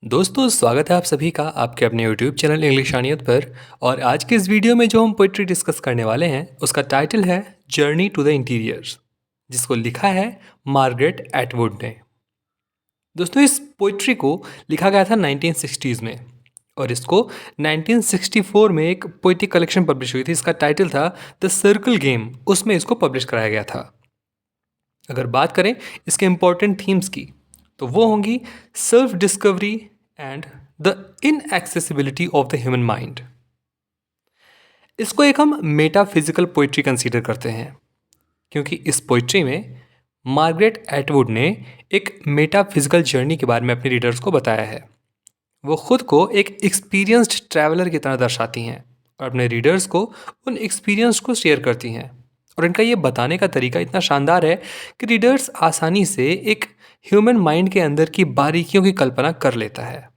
दोस्तों स्वागत है आप सभी का आपके अपने YouTube चैनल इंग्लिशानियत पर। और आज के इस वीडियो में जो हम पोइट्री डिस्कस करने वाले हैं उसका टाइटल है जर्नी टू द इंटीरियर्स, जिसको लिखा है मार्गरेट एटवुड ने। दोस्तों इस पोइट्री को लिखा गया था 1960s में और इसको 1964 में एक पोइट्री कलेक्शन पब्लिश हुई थी। इसका टाइटल था द सर्कल गेम, उसमें इसको पब्लिश कराया गया था। अगर बात करें इसके इम्पॉर्टेंट थीम्स की तो वो होंगी self discovery and the inaccessibility of the human mind. इसको एक हम मेटाफिजिकल पोइट्री कंसीडर करते हैं क्योंकि इस पोइट्री में मार्गरेट एटवुड ने एक मेटाफिजिकल जर्नी के बारे में अपने रीडर्स को बताया है। वो खुद को एक एक्सपीरियंस्ड ट्रैवलर की तरह दर्शाती हैं और अपने रीडर्स को उन एक्सपीरियंस को शेयर करती हैं। और इनका ये बताने का तरीका इतना शानदार है कि रीडर्स आसानी से एक ह्यूमन माइंड के अंदर की बारीकियों की कल्पना कर लेता है।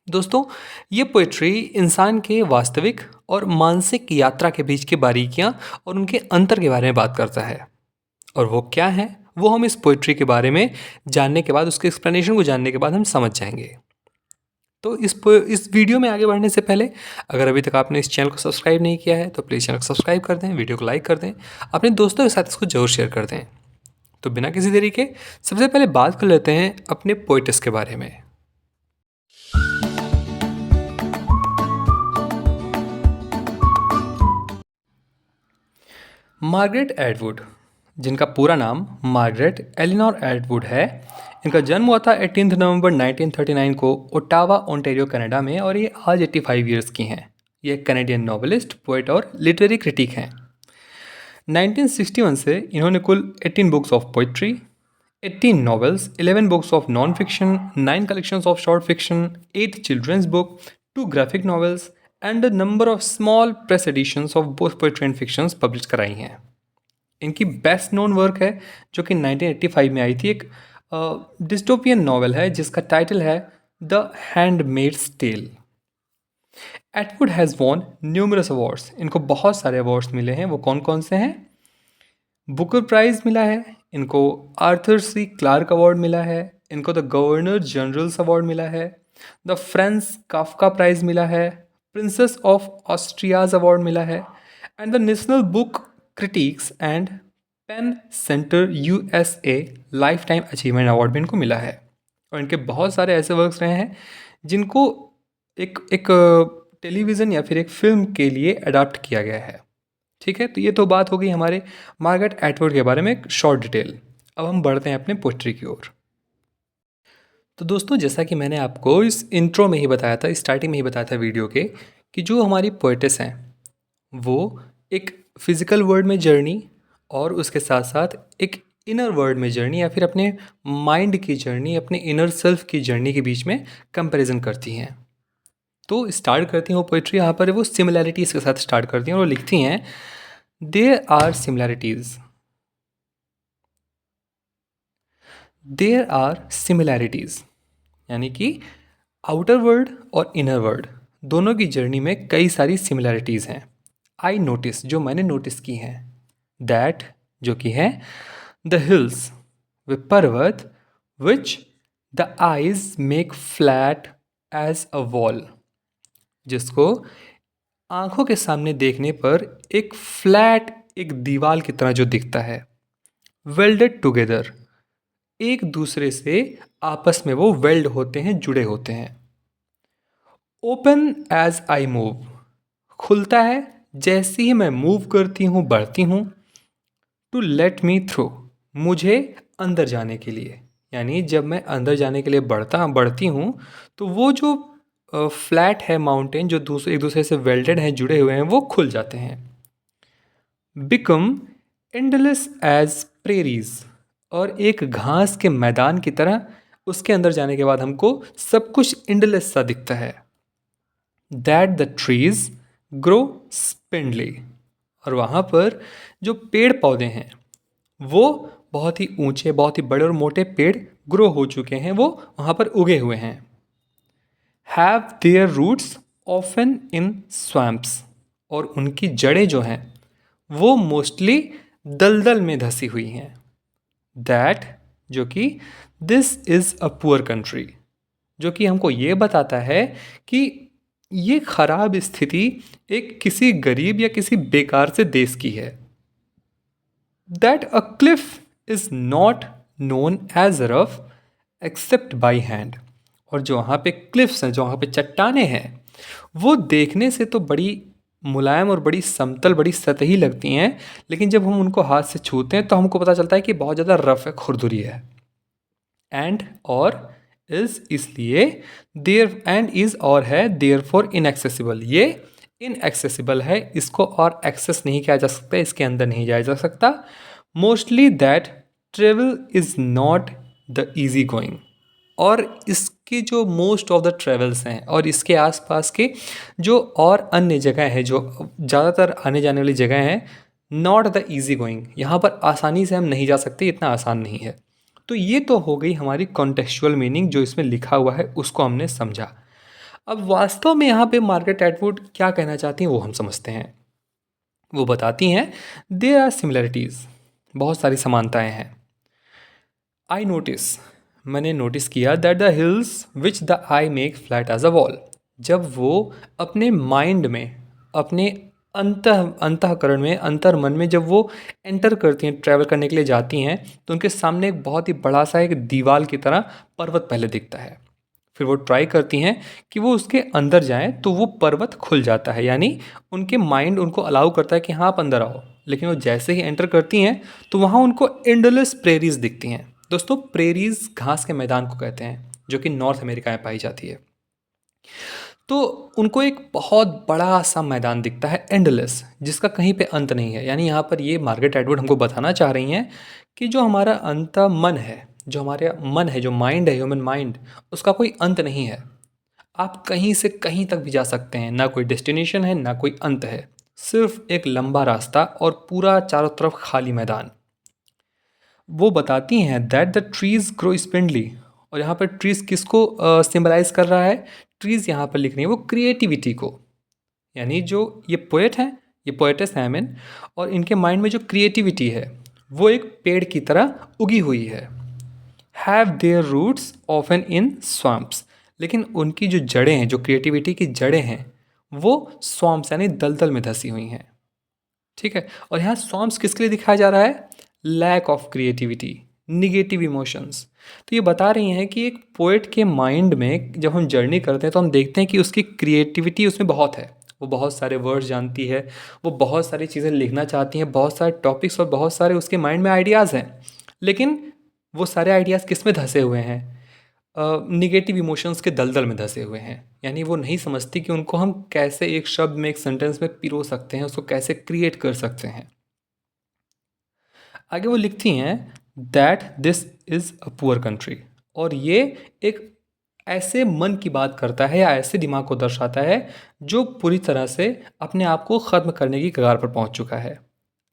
दोस्तों ये पोइट्री इंसान के वास्तविक और मानसिक यात्रा के बीच की बारीकियां और उनके अंतर के बारे में बात करता है। और वो क्या है वो हम इस पोइट्री के बारे में जानने के बाद, उसके एक्सप्लेनेशन को जानने के बाद हम समझ जाएंगे। तो इस वीडियो में आगे बढ़ने से पहले अगर अभी तक आपने इस चैनल को सब्सक्राइब नहीं किया है तो प्लीज़ चैनल को सब्सक्राइब कर दें, वीडियो को लाइक कर दें, अपने दोस्तों के साथ इसको जरूर शेयर कर दें। तो बिना किसी देरी के सबसे पहले बात कर लेते हैं अपने पोइटस के बारे में। मार्गरेट एटवुड, जिनका पूरा नाम मार्गरेट एलिनोर एटवुड है, इनका जन्म हुआ था 18 नवंबर 1939 को ओटावा ओंटारियो कनाडा में और ये आज 85 ईयर्स की हैं। ये एक कैनेडियन नॉवेलिस्ट, पोएट और लिटरेरी क्रिटिक हैं। 1961 से इन्होंने कुल 18 books of poetry, 18 novels, 11 books of non-fiction, 9 collections of short fiction, 8 children's book, 2 graphic novels and a number of small press editions of both poetry and fictions publish कराई हैं। इनकी best known work है जो कि 1985 में आई थी, एक dystopian novel है जिसका टाइटल है the handmaid's tale. Atwood has won numerous awards, इनको बहुत सारे अवार्ड्स मिले हैं। वो कौन कौन से हैं? बुकर प्राइज़ मिला है इनको, आर्थर सी क्लार्क अवार्ड मिला है इनको, द गवर्नर जनरल्स अवार्ड मिला है, द फ्रांस काफ्का प्राइज़ मिला है, प्रिंसेस ऑफ ऑस्ट्रियाज अवार्ड मिला है and the national book critics and PEN centre USA life time achievement award भी इनको मिला है। और इनके बहुत सारे ऐसे वर्क्स रहे हैं जिनको एक एक टेलीविज़न या फिर एक फिल्म के लिए अडाप्ट किया गया है। ठीक है, तो ये तो बात हो गई हमारे मार्गरेट एटवुड के बारे में, एक शॉर्ट डिटेल। अब हम बढ़ते हैं अपने पोइट्री की ओर। तो दोस्तों जैसा कि मैंने आपको इस इंट्रो में ही बताया था, स्टार्टिंग में ही बताया था वीडियो के, कि जो हमारी पोइटेस हैं वो एक फिज़िकल वर्ल्ड में जर्नी और उसके साथ साथ एक इनर वर्ल्ड में जर्नी या फिर अपने माइंड की जर्नी, अपने इनर सेल्फ की जर्नी के बीच में कंपैरिजन करती हैं। तो स्टार्ट करती हैं वो पोइट्री, यहाँ पर वो सिमिलैरिटीज़ के साथ स्टार्ट करती हैं और वो लिखती हैं there are similarities, there are similarities, यानी कि आउटर वर्ल्ड और इनर वर्ल्ड दोनों की जर्नी में कई सारी सिमिलैरिटीज़ हैं। आई नोटिस, जो मैंने नोटिस की हैं, दैट, जो कि है द हिल्स, वे पर्वत, which the eyes make flat as a wall, जिसको आंखों के सामने देखने पर एक फ्लैट, एक दीवार की तरह जो दिखता है। वेल्डेड टुगेदर, एक दूसरे से आपस में वो वेल्ड होते हैं, जुड़े होते हैं। ओपन एज आई मूव, खुलता है जैसे ही मैं मूव करती हूँ, बढ़ती हूँ। टू लेट मी थ्रू, मुझे अंदर जाने के लिए, यानी जब मैं अंदर जाने के लिए बढ़ती हूँ तो वो जो फ्लैट है माउंटेन, जो एक दूसरे से वेल्डेड हैं, जुड़े हुए हैं, वो खुल जाते हैं। बिकम एंडलेस एज प्रेरीज, और एक घास के मैदान की तरह उसके अंदर जाने के बाद हमको सब कुछ एंडलेस सा दिखता है। दैट द ट्रीज ग्रो स्पिंडली, और वहाँ पर जो पेड़ पौधे हैं वो बहुत ही ऊंचे, बहुत ही बड़े और मोटे पेड़ ग्रो हो चुके हैं, वो वहाँ पर उगे हुए हैं। Have their roots often in swamps, और उनकी जड़ें जो हैं वो मोस्टली दलदल में धसी हुई हैं। दैट, जो कि this is a poor country, जो कि हमको ये बताता है कि ये खराब स्थिति एक किसी गरीब या किसी बेकार से देश की है। That a cliff is not known as rough except by hand. और जो वहाँ पे क्लिफ्स हैं, जो वहाँ पे चट्टाने हैं, वो देखने से तो बड़ी मुलायम और बड़ी समतल, बड़ी सतही लगती हैं, लेकिन जब हम उनको हाथ से छूते हैं तो हमको पता चलता है कि बहुत ज़्यादा रफ है, खुरदुरी है। एंड और इज इसलिए, देयर एंड इज और है, देयर फॉर इनएक्सेसिबल, ये इनएक्सेसिबल है, इसको और एक्सेस नहीं किया जा सकता, इसके अंदर नहीं जाया जा सकता। Mostly that travel is not the easy going. और इसके जो मोस्ट ऑफ द ट्रेवल्स हैं और इसके आसपास के जो और अन्य जगह हैं, जो ज़्यादातर आने जाने वाली जगह हैं, नॉट द इजी गोइंग, यहाँ पर आसानी से हम नहीं जा सकते, इतना आसान नहीं है। तो ये तो हो गई हमारी कॉन्टेक्चुअल मीनिंग, जो इसमें लिखा हुआ है उसको हमने समझा। अब वास्तव में यहाँ पे मार्garet एटवुड क्या कहना चाहती हैं वो हम समझते हैं। वो बताती हैं देयर आर सिमिलरिटीज़, बहुत सारी समानताएं हैं। आई नोटिस, मैंने नोटिस किया that the hills which the eye make flat as a wall. जब वो अपने माइंड में, अपने अंतःकरण में, अंतर मन में जब वो एंटर करती हैं, ट्रैवल करने के लिए जाती हैं, तो उनके सामने एक बहुत ही बड़ा सा एक दीवार की तरह पर्वत पहले दिखता है। फिर वो ट्राई करती हैं कि वो उसके अंदर जाएं, तो वो पर्वत खुल जाता है, यानी उनके माइंड उनको अलाउ करता है कि हाँ आप अंदर आओ। लेकिन वो जैसे ही एंटर करती हैं तो वहाँ उनको एंडलेस प्रेरीज दिखती हैं। दोस्तों, प्रेरीज घास के मैदान को कहते हैं, जो कि नॉर्थ अमेरिका में पाई जाती है। तो उनको एक बहुत बड़ा सा मैदान दिखता है, एंडलेस, जिसका कहीं पे अंत नहीं है। यानी यहाँ पर ये मार्garet एटवुड हमको बताना चाह रही हैं कि जो हमारा अंत मन है, जो हमारे मन है, जो माइंड है, ह्यूमन माइंड, उसका कोई अंत नहीं है। आप कहीं से कहीं तक भी जा सकते हैं, ना कोई डेस्टिनेशन है, ना कोई अंत है, सिर्फ एक लंबा रास्ता और पूरा चारों तरफ खाली मैदान। वो बताती हैं दैट द ट्रीज ग्रो स्पिंडली। और यहाँ पर ट्रीज किसको सिंबलाइज कर रहा है? ट्रीज यहाँ पर लिख रही है वो क्रिएटिविटी को। यानी जो ये पोएट हैं, ये पोएटेस हैं, आई मीन, और इनके माइंड में जो क्रिएटिविटी है वो एक पेड़ की तरह उगी हुई है। Have their roots often in swamps. लेकिन उनकी जो जड़ें हैं, जो क्रिएटिविटी की जड़ें हैं, वो स्वम्प्स यानी दलदल में धसी हुई हैं। ठीक है। और यहाँ स्वम्प्स किसके लिए दिखाया जा रहा है? Lack of creativity, negative emotions. तो ये बता रही हैं कि एक पोएट के माइंड में जब हम जर्नी करते हैं तो हम देखते हैं कि उसकी क्रिएटिविटी उसमें बहुत है, वो बहुत सारे वर्ड्स जानती है, वो बहुत सारी चीज़ें लिखना चाहती हैं, बहुत सारे टॉपिक्स और बहुत सारे उसके माइंड में आइडियाज़ हैं। लेकिन वो सारे आइडियाज़ किस में धंसे हुए हैं? निगेटिव इमोशंस के दलदल में धंसे हुए हैं। यानी वो नहीं समझती कि उनको हम कैसे एक शब्द में, एक सेंटेंस में पिरो सकते हैं, उसको कैसे क्रिएट कर सकते हैं। आगे वो लिखती हैं that this is a poor country. और ये एक ऐसे मन की बात करता है या ऐसे दिमाग को दर्शाता है जो पूरी तरह से अपने आप को ख़त्म करने की कगार पर पहुंच चुका है।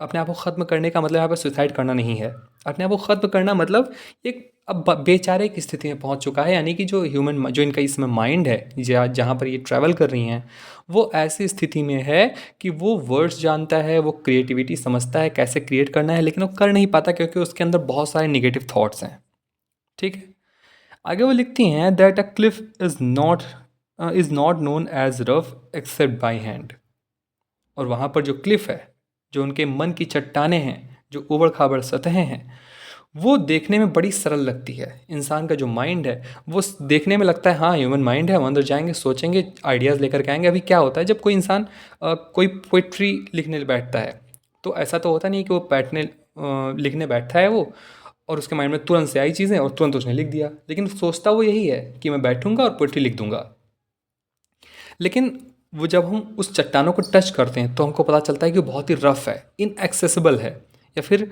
अपने आप को ख़त्म करने का मतलब यहाँ पर सुसाइड करना नहीं है। अपने आप को ख़त्म करना मतलब एक अब बेचारे की स्थिति में पहुंच चुका है। यानी कि जो ह्यूमन, जो इनका इसमें माइंड है, जहाँ पर ये ट्रैवल कर रही हैं, वो ऐसी स्थिति में है कि वो वर्ड्स जानता है, वो क्रिएटिविटी समझता है कैसे क्रिएट करना है, लेकिन वो कर नहीं पाता क्योंकि उसके अंदर बहुत सारे निगेटिव थॉट्स हैं। ठीक है। आगे वो लिखती हैं that a cliff is not known as rough except by hand. और वहाँ पर जो क्लिफ है, जो उनके मन की चट्टानें हैं, जो उबड़ खाबड़ सतहें हैं, वो देखने में बड़ी सरल लगती है। इंसान का जो माइंड है वो देखने में लगता है हाँ ह्यूमन माइंड है, हम अंदर जाएंगे, सोचेंगे, आइडियाज़ लेकर के आएंगे। अभी क्या होता है जब कोई इंसान कोई पोइट्री लिखने बैठता है, तो ऐसा तो होता नहीं है कि वो लिखने बैठा है वो और उसके माइंड में तुरंत से आई चीज़ें और तुरंत उसने लिख दिया। लेकिन सोचता वो यही है कि मैं बैठूंगा और पोइट्री लिख दूंगा। लेकिन वो जब हम उस चट्टानों को टच करते हैं तो हमको पता चलता है कि वो बहुत ही रफ़ है, इनएक्सेसिबल है, या फिर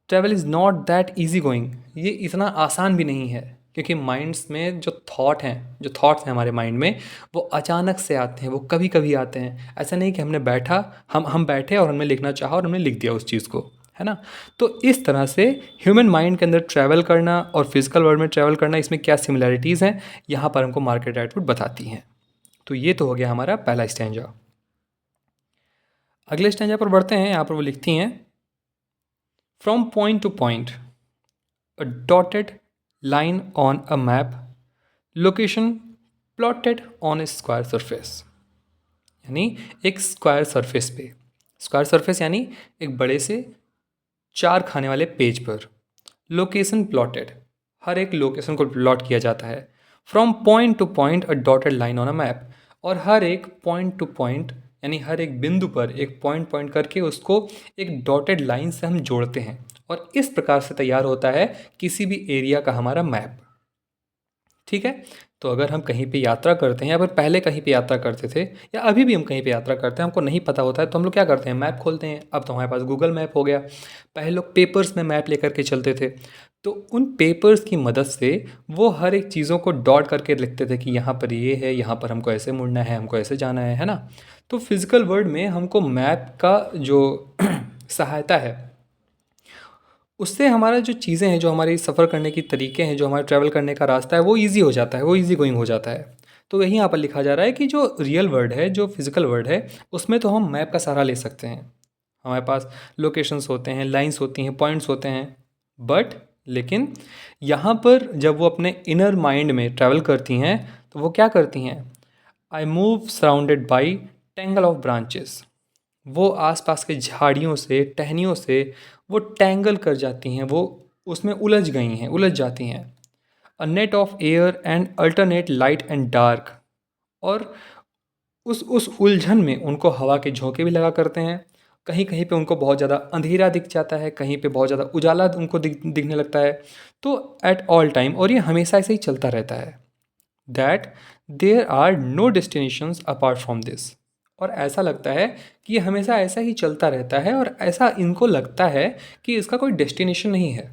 travel is not that easy going, ये इतना आसान भी नहीं है। क्योंकि माइंड्स में जो थॉट्स हैं हमारे माइंड में, वो अचानक से आते हैं, वो कभी कभी आते हैं। ऐसा नहीं कि हमने बैठा, हम बैठे और हमने लिखना चाहा और हमने लिख दिया उस चीज़ को, है ना। तो इस तरह से ह्यूमन माइंड के अंदर ट्रैवल करना और फिजिकल वर्ल्ड में ट्रैवल करना, इसमें क्या सिमिलैरिटीज़ हैं, यहाँ पर हमको मार्garet एटवुड बताती हैं। तो ये तो हो गया हमारा पहला स्टैंजा। अगले स्टैंजा पर बढ़ते हैं। यहाँ पर वो लिखती हैं from point two point, a dotted line on a map location plotted on A square surface, यानी एक स्क्वायर सरफेस पे, स्क्वायर सरफेस यानी एक बड़े से चार खाने वाले पेज पर। लोकेशन प्लॉटेड, हर एक लोकेशन को प्लॉट किया जाता है। From point two point a dotted line on a map, और हर एक पॉइंट टू पॉइंट यानी हर एक बिंदु पर एक पॉइंट पॉइंट करके उसको एक डॉटेड लाइन से हम जोड़ते हैं, और इस प्रकार से तैयार होता है किसी भी एरिया का हमारा मैप। ठीक है। तो अगर हम कहीं पे यात्रा करते हैं या फिर पहले कहीं पे यात्रा करते थे या अभी भी हम कहीं पे यात्रा करते हैं, हमको नहीं पता होता है, तो हम लोग क्या करते हैं, मैप खोलते हैं। अब तो हमारे पास गूगल मैप हो गया। पहले लोग पेपर्स में मैप लेकर के चलते थे, तो उन पेपर्स की मदद से वो हर एक चीज़ों को डॉट करके लिखते थे कि यहाँ पर ये है, यहाँ पर हमको ऐसे मुड़ना है, हमको ऐसे जाना है ना। तो फिज़िकल वर्ल्ड में हमको मैप का जो सहायता है, उससे हमारा जो चीज़ें हैं, जो हमारी सफ़र करने की तरीके हैं, जो हमारे ट्रैवल करने का रास्ता है, वो ईज़ी हो जाता है, वो ईज़ी गोइंग हो जाता है। तो यही यहाँ पर लिखा जा रहा है कि जो रियल वर्ल्ड है, जो फिज़िकल वर्ल्ड है, उसमें तो हम मैप का सहारा ले सकते हैं। हमारे पास लोकेशंस होते हैं, लाइंस होती हैं, पॉइंट्स होते हैं, बट लेकिन यहाँ पर जब वो अपने इनर माइंड में ट्रैवल करती हैं, तो वो क्या करती हैं, I move surrounded by tangle of branches. वो आसपास के झाड़ियों से, टहनियों से वो टैंगल कर जाती हैं, वो उसमें उलझ गई हैं, उलझ जाती हैं। A net of air and alternate light and dark, और उस उलझन में उनको हवा के झोंके भी लगा करते हैं। कहीं कहीं पे उनको बहुत ज़्यादा अंधेरा दिख जाता है, कहीं पे बहुत ज़्यादा उजाला उनको दिखने लगता है। तो एट ऑल टाइम, और ये हमेशा ऐसे ही चलता रहता है, that there are no destinations apart from this. और ऐसा लगता है कि ये हमेशा ऐसा ही चलता रहता है, और ऐसा इनको लगता है कि इसका कोई डेस्टिनेशन नहीं है।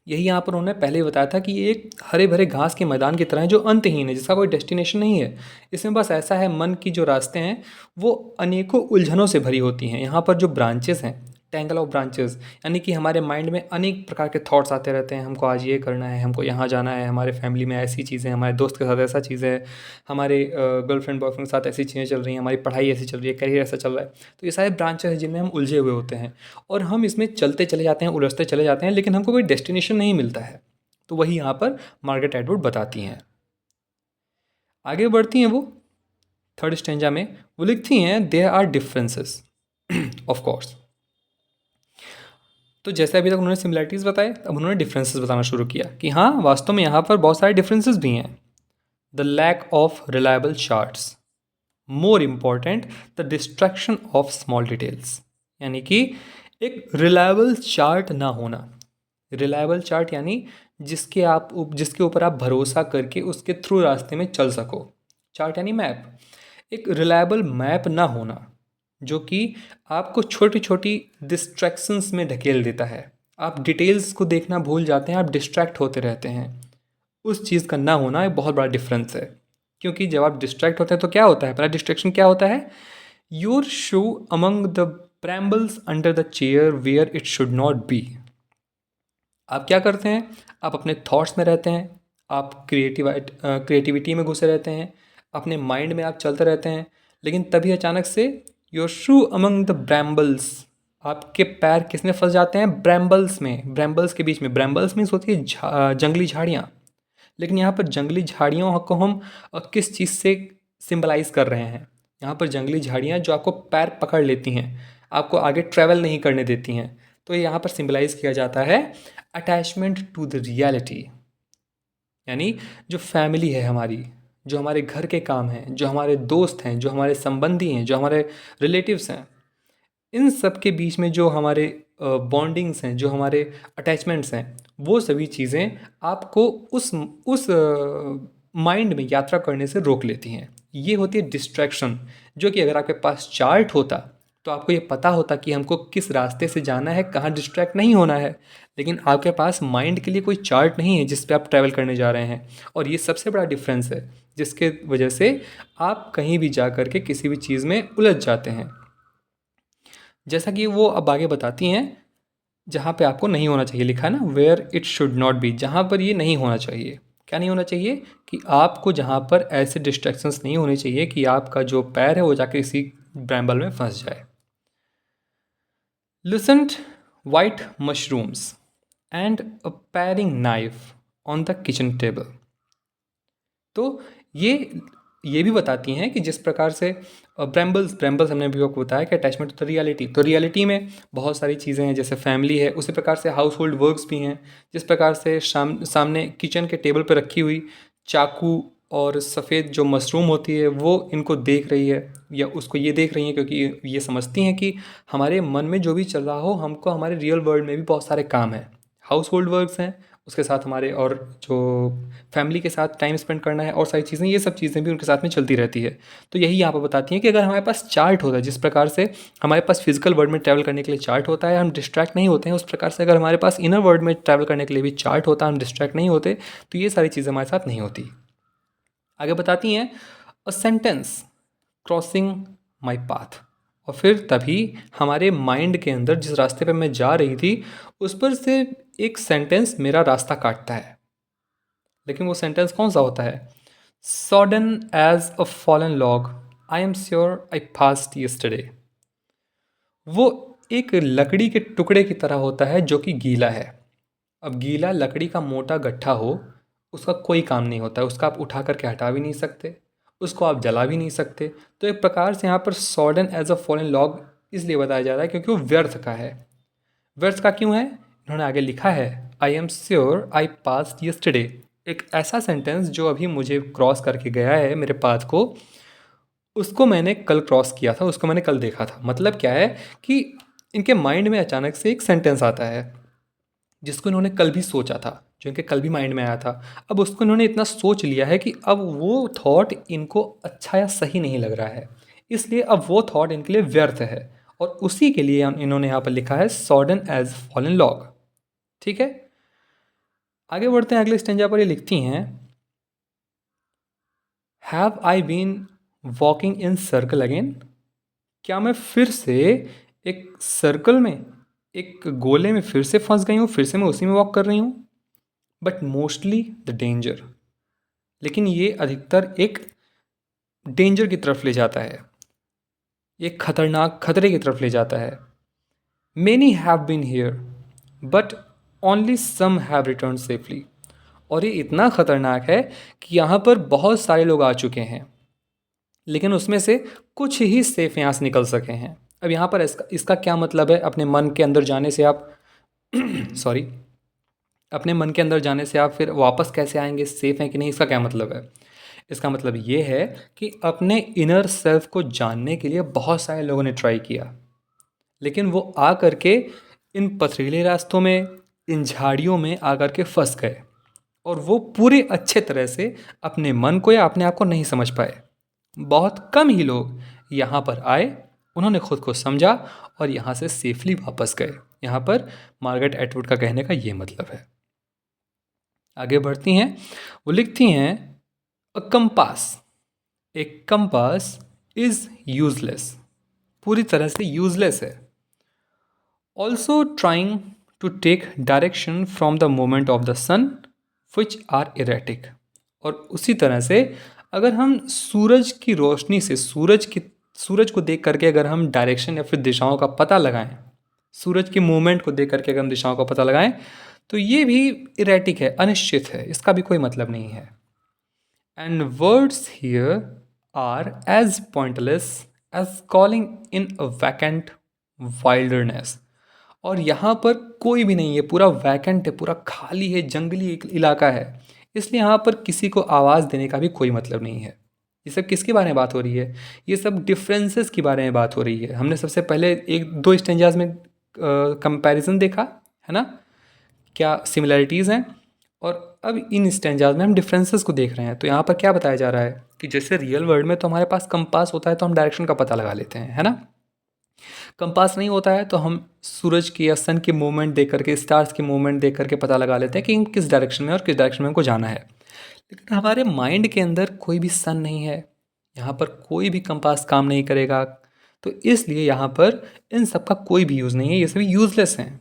यही यहाँ पर उन्होंने पहले ही बताया था कि ये एक हरे भरे घास के मैदान की तरह है, जो अंतहीन है, जिसका कोई डेस्टिनेशन नहीं है। इसमें बस ऐसा है, मन की जो रास्ते हैं वो अनेकों उलझनों से भरी होती हैं। यहाँ पर जो ब्रांचेस हैं, टैंगल ऑफ ब्रांचेस, यानी कि हमारे माइंड में अनेक प्रकार के थॉट्स आते रहते हैं। हमको आज ये करना है, हमको यहाँ जाना है, हमारे फैमिली में ऐसी चीज़ें, हमारे दोस्त के साथ ऐसा चीज़ है, हमारे गर्लफ्रेंड बॉयफ्रेंड के साथ ऐसी चीज़ें चल रही हैं, हमारी पढ़ाई ऐसी चल रही है, करियर ऐसा चल रहा है। तो ये सारे ब्रांचेस हैं जिनमें हम उलझे हुए होते हैं, और हम इसमें चलते चले जाते हैं, उलझते चले जाते हैं, लेकिन हमको कोई डेस्टिनेशन नहीं मिलता है। तो वही यहाँ पर मार्gaरेट एटवुड बताती हैं। आगे बढ़ती हैं वो थर्ड स्टेंजा में, वो लिखती हैं, there are differences of course. तो जैसे अभी तक उन्होंने सिमिलैरिटीज़ बताए, अब उन्होंने डिफरेंसेस बताना शुरू किया कि हाँ, वास्तव में यहाँ पर बहुत सारे डिफरेंसेस भी हैं। The lack of reliable charts, more important the distraction of small details, यानी कि एक रिलायबल चार्ट ना होना। रिलायबल चार्ट यानी जिसके ऊपर आप भरोसा करके उसके थ्रू रास्ते में चल सको। चार्ट यानी मैप। एक रिलायबल मैप ना होना, जो कि आपको छोटी छोटी डिस्ट्रैक्शंस में ढकेल देता है। आप डिटेल्स को देखना भूल जाते हैं, आप डिस्ट्रैक्ट होते रहते हैं। उस चीज़ का ना होना एक बहुत बड़ा डिफरेंस है। क्योंकि जब आप डिस्ट्रैक्ट होते हैं तो क्या होता है, पहला डिस्ट्रैक्शन क्या होता है, your shoe among the brambles under the chair where it should not be. आप क्या करते हैं, आप अपने थॉट्स में रहते हैं, आप क्रिएटिविटी में घुसे रहते हैं, अपने माइंड में आप चलते रहते हैं, लेकिन तभी अचानक से योर शू अमंग द ब्रैम्बल्स, आपके पैर किसमें फंस जाते हैं, ब्रैम्बल्स में, ब्रैम्बल्स के बीच में। ब्रैम्बल्स मीन्स होती है जंगली झाड़ियाँ। लेकिन यहाँ पर जंगली झाड़ियों को हम किस चीज़ से सिंबलाइज कर रहे हैं, यहाँ पर जंगली झाड़ियाँ जो आपको पैर पकड़ लेती हैं, आपको आगे ट्रैवल नहीं करने देती हैं। तो यहाँ पर सिंबलाइज किया जाता है अटैचमेंट टू द रियलिटी, यानी जो फैमिली है हमारी, जो हमारे घर के काम हैं, जो हमारे दोस्त हैं, जो हमारे संबंधी हैं, जो हमारे रिलेटिव्स हैं, इन सब के बीच में जो हमारे बॉन्डिंग्स हैं, जो हमारे अटैचमेंट्स हैं, वो सभी चीज़ें आपको उस माइंड में यात्रा करने से रोक लेती हैं। ये होती है डिस्ट्रैक्शन, जो कि अगर आपके पास चार्ट होता तो आपको ये पता होता कि हमको किस रास्ते से जाना है, कहाँ डिस्ट्रैक्ट नहीं होना है। लेकिन आपके पास माइंड के लिए कोई चार्ट नहीं है जिस पे आप ट्रैवल करने जा रहे हैं, और ये सबसे बड़ा डिफरेंस है, जिसके वजह से आप कहीं भी जा कर के किसी भी चीज़ में उलझ जाते हैं। जैसा कि वो अब आगे बताती हैं, जहाँ पे आपको नहीं होना चाहिए, लिखा है ना, where it should not be, जहाँ पर ये नहीं होना चाहिए। क्या नहीं होना चाहिए, कि आपको जहाँ पर ऐसे डिस्ट्रैक्शंस नहीं होने चाहिए कि आपका जो पैर है वो जाके इसी ब्रैम्बल में फंस जाए। Lucent white mushrooms and a pairing knife on the kitchen table. तो ये भी बताती हैं कि जिस प्रकार से ब्रैम्बल्स हमने भी आपको बताया कि अटैचमेंट टू द रियलिटी, तो रियलिटी में बहुत सारी चीज़ें हैं, जैसे फैमिली है, उसी प्रकार से हाउस होल्ड वर्क्स भी हैं। जिस प्रकार से सामने किचन के टेबल पर रखी हुई चाकू और सफ़ेद जो मशरूम होती है वो इनको देख रही है, या उसको ये देख रही हैं क्योंकि ये समझती हैं कि हमारे मन में जो भी चल रहा हो, हमको हमारे रियल वर्ल्ड में भी बहुत सारे काम हैं, हाउस होल्ड वर्क्स हैं, उसके साथ हमारे और जो फैमिली के साथ टाइम स्पेंड करना है और सारी चीज़ें, ये सब चीज़ें भी उनके साथ में चलती रहती है। तो यही यहाँ पर बताती हैं कि अगर हमारे पास चार्ट होता है, जिस प्रकार से हमारे पास फिजिकल वर्ल्ड में ट्रैवल करने के लिए चार्ट होता है, हम डिस्ट्रैक्ट नहीं होते हैं, उस प्रकार से अगर हमारे पास इनर वर्ल्ड में ट्रैवल करने के लिए भी चार्ट होता है, हम डिस्ट्रैक्ट नहीं होते, तो ये सारी चीज़ें हमारे साथ नहीं होती। आगे बताती हैं, a sentence crossing my path. और फिर तभी हमारे माइंड के अंदर जिस रास्ते पे मैं जा रही थी, उस पर से एक सेंटेंस मेरा रास्ता काटता है। लेकिन वो सेंटेंस कौन सा होता है? Sodden as a fallen log, I am sure I passed yesterday. वो एक लकड़ी के टुकड़े की तरह होता है जो कि गीला है। अब गीला लकड़ी का मोटा गट्ठा हो, उसका कोई काम नहीं होता है, उसका आप उठा करके हटा भी नहीं सकते, उसको आप जला भी नहीं सकते। तो एक प्रकार से यहाँ पर सॉडन एज अ फॉलन लॉग इसलिए बताया जा रहा है क्योंकि वो व्यर्थ का है। व्यर्थ का क्यों है? इन्होंने आगे लिखा है, आई am sure I passed yesterday. एक ऐसा सेंटेंस जो अभी मुझे क्रॉस करके गया है मेरे पाथ को, उसको मैंने कल क्रॉस किया था, उसको मैंने कल देखा था। मतलब क्या है कि इनके माइंड में अचानक से एक सेंटेंस आता है जिसको इन्होंने कल भी सोचा था, जो इनके कल भी माइंड में आया था। अब उसको इन्होंने इतना सोच लिया है कि अब वो थॉट इनको अच्छा या सही नहीं लग रहा है, इसलिए अब वो थॉट इनके लिए व्यर्थ है, और उसी के लिए इन्होंने यहाँ पर लिखा है सॉडन एज फॉलन लॉग। ठीक है, आगे बढ़ते हैं। अगले स्टेंजा पर ये लिखती हैं, have I been walking in circle again. क्या मैं फिर से एक सर्कल में, एक गोले में फिर से फंस गई हूँ, फिर से मैं उसी में वॉक कर रही हूँ। बट मोस्टली द डेंजर, लेकिन ये अधिकतर एक डेंजर की तरफ ले जाता है, एक खतरनाक खतरे की तरफ ले जाता है। Many have been here but only some have return safely. और ये इतना खतरनाक है कि यहाँ पर बहुत सारे लोग आ चुके हैं, लेकिन उसमें से कुछ ही सेफ यहाँ से निकल सके हैं। अब यहाँ पर इसका क्या मतलब है? अपने मन के अंदर जाने से आप सॉरी, अपने मन के अंदर जाने से आप फिर वापस कैसे आएंगे, सेफ हैं कि नहीं, इसका क्या मतलब है? इसका मतलब ये है कि अपने इनर सेल्फ को जानने के लिए बहुत सारे लोगों ने ट्राई किया, लेकिन वो आ करके इन पथरीले रास्तों में, इन झाड़ियों में आ करके फंस गए, और वो पूरे अच्छे तरह से अपने मन को या अपने आप को नहीं समझ पाए। बहुत कम ही लोग यहाँ पर आए, उन्होंने खुद को समझा और यहाँ से सेफली वापस गए। यहाँ पर मार्गरेट एटवुड का कहने का ये मतलब है। आगे बढ़ती हैं, वो लिखती हैं, अ कंपास, एक कंपास इज यूजलेस, पूरी तरह से यूजलेस है। Also trying to take direction from the moment of the sun which are erratic. और उसी तरह से अगर हम सूरज की रोशनी से, सूरज को देख करके अगर हम डायरेक्शन या फिर दिशाओं का पता लगाएं, सूरज के मूवमेंट को देख करके अगर हम दिशाओं का पता लगाएं, तो ये भी इरेटिक है, अनिश्चित है, इसका भी कोई मतलब नहीं है। And words here are as pointless as calling in a vacant wilderness. और यहाँ पर कोई भी नहीं है, पूरा वैकेंट है, पूरा खाली है, जंगली एक इलाका है, इसलिए यहाँ पर किसी को आवाज़ देने का भी कोई मतलब नहीं है। ये सब किसके बारे में बात हो रही है? ये सब डिफरेंसेस के बारे में बात हो रही है। हमने सबसे पहले एक दो स्टेंजाज में कंपैरिजन देखा है ना, क्या सिमिलैरिटीज़ हैं, और अब इन स्टेंजाज में हम डिफरेंसेस को देख रहे हैं। तो यहाँ पर क्या बताया जा रहा है कि जैसे रियल वर्ल्ड में तो हमारे पास कंपास होता है तो हम डायरेक्शन का पता लगा लेते हैं, है ना। कंपास नहीं होता है तो हम सूरज की या सन की मूवमेंट देख करके, स्टार्स की मूवमेंट देख करके पता लगा लेते हैं कि किस डायरेक्शन में और किस डायरेक्शन में हमको जाना है। लेकिन हमारे माइंड के अंदर कोई भी सन नहीं है, यहाँ पर कोई भी कंपास काम नहीं करेगा, तो इसलिए यहाँ पर इन सब का कोई भी यूज़ नहीं है, ये सभी यूज़लेस हैं।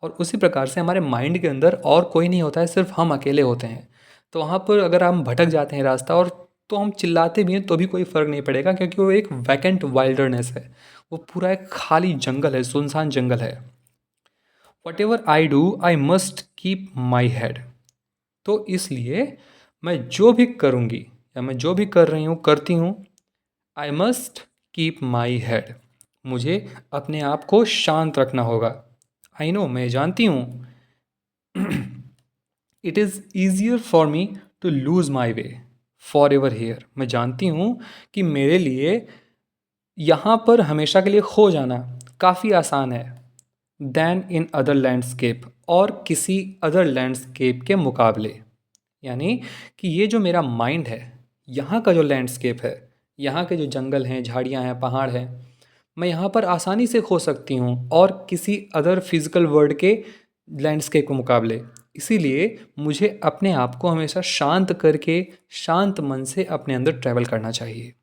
और उसी प्रकार से हमारे माइंड के अंदर और कोई नहीं होता है, सिर्फ हम अकेले होते हैं। तो वहाँ पर अगर हम भटक जाते हैं रास्ता, और तो हम चिल्लाते भी हैं तो भी कोई फ़र्क नहीं पड़ेगा, क्योंकि वो एक वैकेंट वाइल्डरनेस है, वो पूरा एक खाली जंगल है, सुनसान जंगल है। What ever I do I must keep my head. तो इसलिए मैं जो भी करूँगी या मैं जो भी कर रही हूँ करती हूँ, I must keep my head. मुझे अपने आप को शांत रखना होगा। आई नो, मैं जानती हूँ, it is easier for me to lose my way forever here. मैं जानती हूँ कि मेरे लिए यहाँ पर हमेशा के लिए खो जाना काफ़ी आसान है दैन इन अदर लैंडस्केप, और किसी अदर लैंडस्केप के मुकाबले। यानी कि ये जो मेरा माइंड है, यहाँ का जो लैंडस्केप है, यहाँ के जो जंगल हैं, झाड़ियाँ हैं, पहाड़ हैं, मैं यहाँ पर आसानी से खो सकती हूँ और किसी अदर फिजिकल वर्ल्ड के लैंडस्केप के मुकाबले। इसीलिए मुझे अपने आप को हमेशा शांत करके, शांत मन से अपने अंदर ट्रैवल करना चाहिए।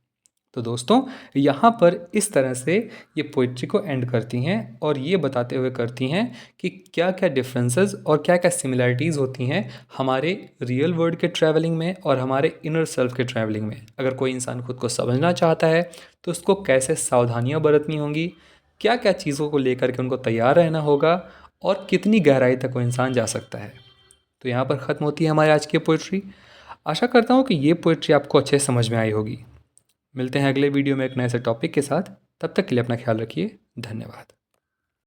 तो दोस्तों, यहाँ पर इस तरह से ये पोइट्री को एंड करती हैं और ये बताते हुए करती हैं कि क्या क्या डिफरेंसेस और क्या क्या सिमिलैरिटीज़ होती हैं हमारे रियल वर्ल्ड के ट्रैवलिंग में और हमारे इनर सेल्फ के ट्रैवलिंग में। अगर कोई इंसान खुद को समझना चाहता है तो उसको कैसे सावधानियाँ बरतनी होंगी, क्या क्या चीज़ों को लेकर के उनको तैयार रहना होगा और कितनी गहराई तक वो इंसान जा सकता है। तो यहाँ पर ख़त्म होती है हमारी आज की पोइट्री। आशा करता हूँ कि ये पोइट्री आपको अच्छे समझ में आई होगी। मिलते हैं अगले वीडियो में एक नए से टॉपिक के साथ। तब तक के लिए अपना ख्याल रखिए। धन्यवाद।